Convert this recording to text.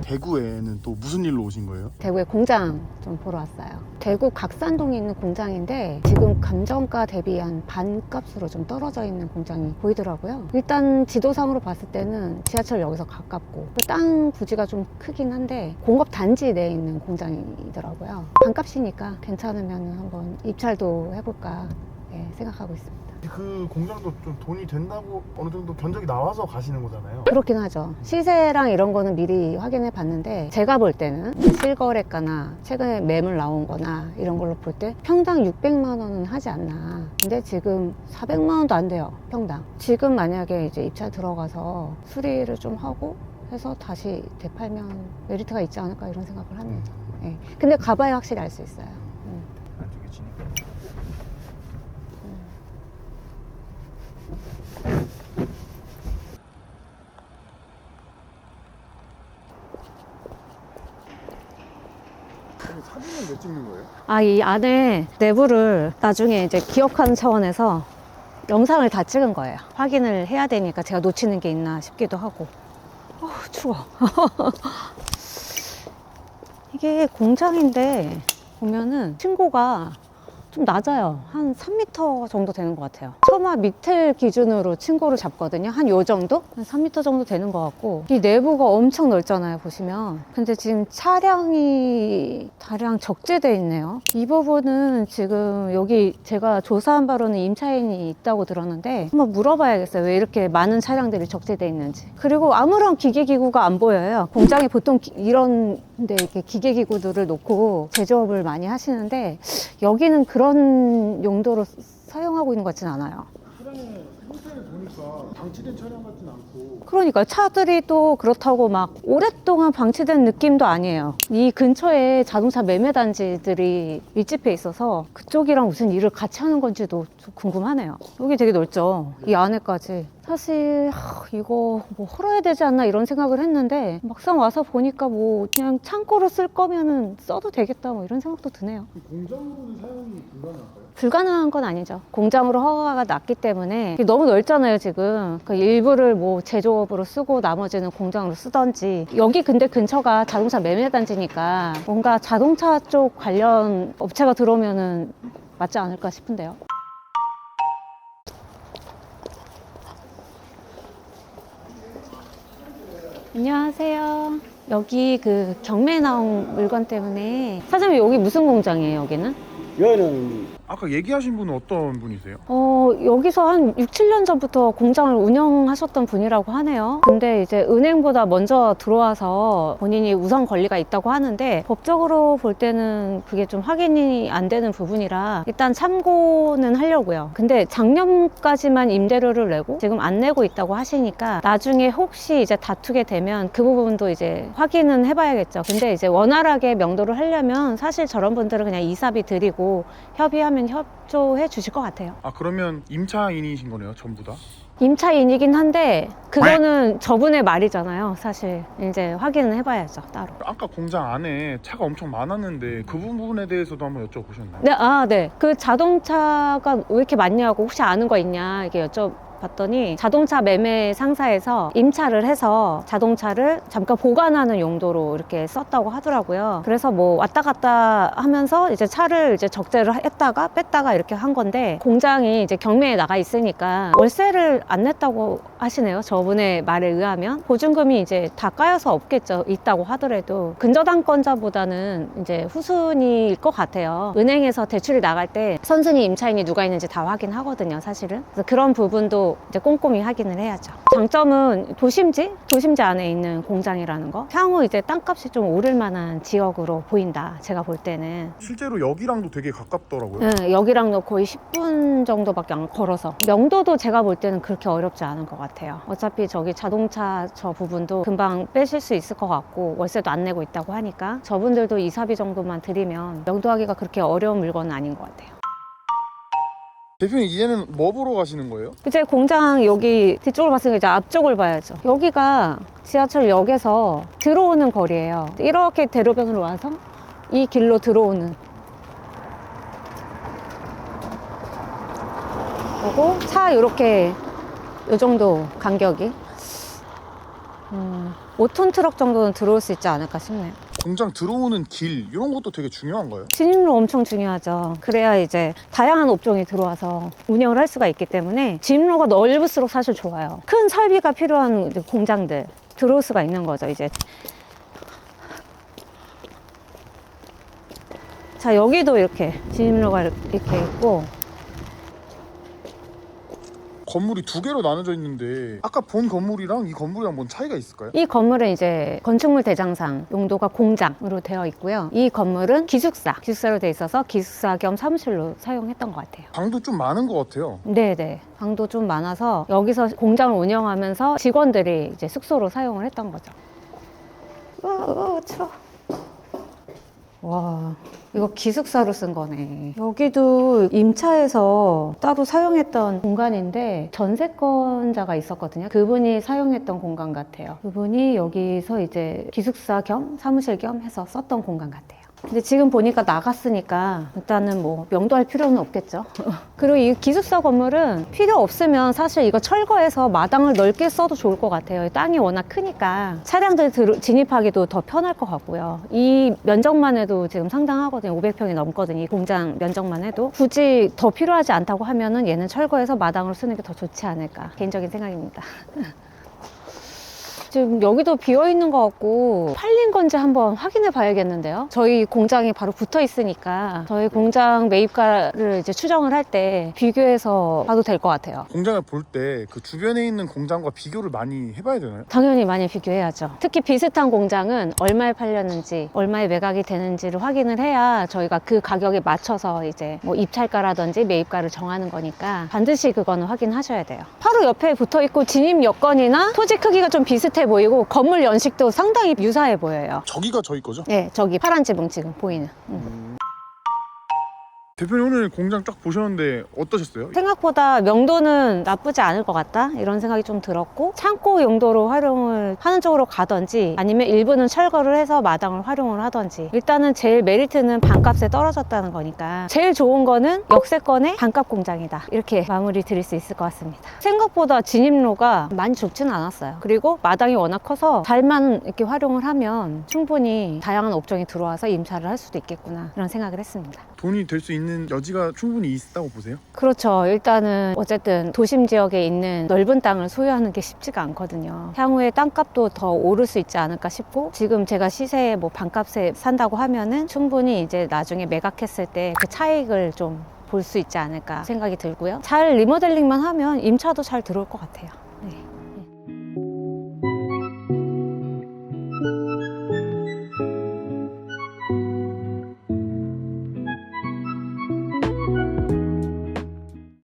대구에는 또 무슨 일로 오신 거예요? 대구에 공장 좀 보러 왔어요. 대구 각산동에 있는 공장인데 지금 감정가 대비 한 반값으로 좀 떨어져 있는 공장이 보이더라고요. 일단 지도상으로 봤을 때는 지하철 역에서 가깝고 땅 부지가 좀 크긴 한데 공업 단지 내에 있는 공장이더라고요. 반값이니까 괜찮으면 한번 입찰도 해볼까 생각하고 있습니다. 그 공장도 좀 돈이 된다고 어느 정도 견적이 나와서 가시는 거잖아요. 그렇긴 하죠. 시세랑 이런 거는 미리 확인해 봤는데 제가 볼 때는 실거래가나 최근에 매물 나온 거나 이런 걸로 볼 때 평당 600만 원은 하지 않나. 근데 지금 400만 원도 안 돼요, 평당. 지금 만약에 이제 입찰 들어가서 수리를 좀 하고 해서 다시 되팔면 메리트가 있지 않을까 이런 생각을 합니다. 네. 근데 가봐야 확실히 알 수 있어요. 안쪽에 진입. 사진은 왜 찍는 거예요? 아, 이 안에 내부를 나중에 이제 기억하는 차원에서 영상을 다 찍은 거예요. 확인을 해야 되니까 제가 놓치는 게 있나 싶기도 하고. 추워. 이게 공장인데 보면은 층고가 좀 낮아요. 한 3m 정도 되는 것 같아요. 처마 밑을 기준으로 층고를 잡거든요. 한 요 정도? 한 3m 정도 되는 것 같고 이 내부가 엄청 넓잖아요, 보시면. 근데 지금 차량이 다량 적재되어 있네요. 이 부분은 지금 여기 제가 조사한 바로는 임차인이 있다고 들었는데 한번 물어봐야겠어요. 왜 이렇게 많은 차량들이 적재되어 있는지. 그리고 아무런 기계기구가 안 보여요. 공장에 보통 이런 데 이렇게 기계기구들을 놓고 제조업을 많이 하시는데 여기는 그런 용도로 사용하고 있는 것 같진 않아요. 차량의 형태를 보니까 방치된 차량 같진 않고. 그러니까 차들이 또 그렇다고 막 오랫동안 방치된 느낌도 아니에요. 이 근처에 자동차 매매 단지들이 밀집해 있어서 그쪽이랑 무슨 일을 같이 하는 건지도 좀 궁금하네요. 여기 되게 넓죠, 이 안에까지. 사실 이거 뭐 헐어야 되지 않나 이런 생각을 했는데 막상 와서 보니까 뭐 그냥 창고로 쓸 거면은 써도 되겠다 뭐 이런 생각도 드네요. 공장으로는 사용이 불가능할까요? 불가능한 건 아니죠. 공장으로 허가가 났기 때문에 너무 넓잖아요, 지금. 그 일부를 뭐 제조업으로 쓰고 나머지는 공장으로 쓰던지. 여기 근데 근처가 자동차 매매 단지니까 뭔가 자동차 쪽 관련 업체가 들어오면은 맞지 않을까 싶은데요. 안녕하세요. 여기 그 경매 나온 물건 때문에 사장님 여기 무슨 공장이에요, 여기는? 여기는 아까 얘기하신 분은 어떤 분이세요? 여기서 한 6, 7년 전부터 공장을 운영하셨던 분이라고 하네요. 근데 이제 은행보다 먼저 들어와서 본인이 우선 권리가 있다고 하는데 법적으로 볼 때는 그게 좀 확인이 안 되는 부분이라 일단 참고는 하려고요. 근데 작년까지만 임대료를 내고 지금 안 내고 있다고 하시니까 나중에 혹시 이제 다투게 되면 그 부분도 이제 확인은 해봐야겠죠. 근데 이제 원활하게 명도를 하려면 사실 저런 분들은 그냥 이사비 드리고 협의하면 협조해 주실 것 같아요. 아, 그러면 임차인이신 거네요, 전부 다? 임차인이긴 한데 그거는 저분의 말이잖아요. 사실 이제 확인을 해봐야죠, 따로. 아까 공장 안에 차가 엄청 많았는데 그 부분에 대해서도 한번 여쭤보셨나요? 네, 네. 그 자동차가 왜 이렇게 많냐고 혹시 아는 거 있냐 이렇게 여쭤봤더니 자동차 매매 상사에서 임차를 해서 자동차를 잠깐 보관하는 용도로 이렇게 썼다고 하더라고요. 그래서 뭐 왔다 갔다 하면서 이제 차를 이제 적재를 했다가 뺐다가 이렇게 한 건데 공장이 이제 경매에 나가 있으니까 월세를 안 냈다고 하시네요. 저분의 말에 의하면 보증금이 이제 다 까여서 없겠죠. 있다고 하더라도 근저당권자보다는 이제 후순위일 것 같아요. 은행에서 대출이 나갈 때 선순위 임차인이 누가 있는지 다 확인하거든요, 사실은. 그래서 그런 부분도 이제 꼼꼼히 확인을 해야죠. 장점은 도심지 안에 있는 공장이라는 거. 향후 이제 땅값이 좀 오를 만한 지역으로 보인다, 제가 볼 때는. 실제로 여기랑도 되게 가깝더라고요. 네, 여기랑도 거의 10분 정도밖에 안 걸어서. 명도도 제가 볼 때는 그렇게 어렵지 않은 것 같아요. 어차피 저기 자동차 저 부분도 금방 빼실 수 있을 것 같고 월세도 안 내고 있다고 하니까 저분들도 이사비 정도만 드리면 명도하기가 그렇게 어려운 물건은 아닌 것 같아요. 대표님, 이제는 뭐 보러 가시는 거예요? 이제 공장 여기 뒤쪽을 봤으니까 이제 앞쪽을 봐야죠. 여기가 지하철역에서 들어오는 거리예요. 이렇게 대로변으로 와서 이 길로 들어오는. 그리고 차 이렇게 요 정도 간격이. 5톤 트럭 정도는 들어올 수 있지 않을까 싶네요. 공장 들어오는 길 이런 것도 되게 중요한가요? 진입로 엄청 중요하죠. 그래야 이제 다양한 업종이 들어와서 운영을 할 수가 있기 때문에 진입로가 넓을수록 사실 좋아요. 큰 설비가 필요한 이제 공장들 들어올 수가 있는 거죠, 이제. 자, 여기도 이렇게 진입로가 이렇게 있고, 건물이 두 개로 나눠져 있는데 아까 본 건물이랑 이 건물이랑 뭔 차이가 있을까요? 이 건물은 이제 건축물 대장상 용도가 공장으로 되어 있고요. 이 건물은 기숙사로 되어 있어서 기숙사 겸 사무실로 사용했던 것 같아요. 방도 좀 많은 것 같아요. 네네. 방도 좀 많아서 여기서 공장을 운영하면서 직원들이 이제 숙소로 사용을 했던 거죠. 추워. 와, 이거 기숙사로 쓴 거네. 여기도 임차에서 따로 사용했던 공간인데 전세권자가 있었거든요. 그분이 사용했던 공간 같아요. 그분이 여기서 이제 기숙사 겸 사무실 겸 해서 썼던 공간 같아요. 근데 지금 보니까 나갔으니까 일단은 뭐 명도할 필요는 없겠죠. 그리고 이 기숙사 건물은 필요 없으면 사실 이거 철거해서 마당을 넓게 써도 좋을 것 같아요. 땅이 워낙 크니까 차량들 진입하기도 더 편할 것 같고요. 이 면적만 해도 지금 상당하거든요. 500평이 넘거든요. 이 공장 면적만 해도. 굳이 더 필요하지 않다고 하면은 얘는 철거해서 마당으로 쓰는 게 더 좋지 않을까. 개인적인 생각입니다. 지금 여기도 비어있는 것 같고 팔린 건지 한번 확인해 봐야겠는데요. 저희 공장이 바로 붙어 있으니까 저희 공장 매입가를 이제 추정을 할 때 비교해서 봐도 될 것 같아요. 공장을 볼 때 그 주변에 있는 공장과 비교를 많이 해봐야 되나요? 당연히 많이 비교해야죠. 특히 비슷한 공장은 얼마에 팔렸는지 얼마에 매각이 되는지를 확인을 해야 저희가 그 가격에 맞춰서 이제 뭐 입찰가라든지 매입가를 정하는 거니까 반드시 그거는 확인하셔야 돼요. 바로 옆에 붙어 있고 진입 여건이나 토지 크기가 좀 비슷해 보이고 건물 연식도 상당히 유사해 보여요. 저기가 저희 거죠? 네, 저기 파란 지붕 지금 보이는. 대표님 오늘 공장 쫙 보셨는데 어떠셨어요? 생각보다 명도는 나쁘지 않을 것 같다 이런 생각이 좀 들었고 창고 용도로 활용을 하는 쪽으로 가든지 아니면 일부는 철거를 해서 마당을 활용을 하든지 일단은 제일 메리트는 반값에 떨어졌다는 거니까 제일 좋은 거는 역세권의 반값 공장이다 이렇게 마무리 드릴 수 있을 것 같습니다. 생각보다 진입로가 많이 좁지는 않았어요. 그리고 마당이 워낙 커서 잘만 이렇게 활용을 하면 충분히 다양한 업종이 들어와서 임차를 할 수도 있겠구나 이런 생각을 했습니다. 돈이 될 수 있는 여지가 충분히 있다고 보세요? 그렇죠. 일단은 어쨌든 도심 지역에 있는 넓은 땅을 소유하는 게 쉽지가 않거든요. 향후에 땅값도 더 오를 수 있지 않을까 싶고 지금 제가 시세에 뭐 반값에 산다고 하면은 충분히 이제 나중에 매각했을 때 그 차익을 좀 볼 수 있지 않을까 생각이 들고요. 잘 리모델링만 하면 임차도 잘 들어올 것 같아요.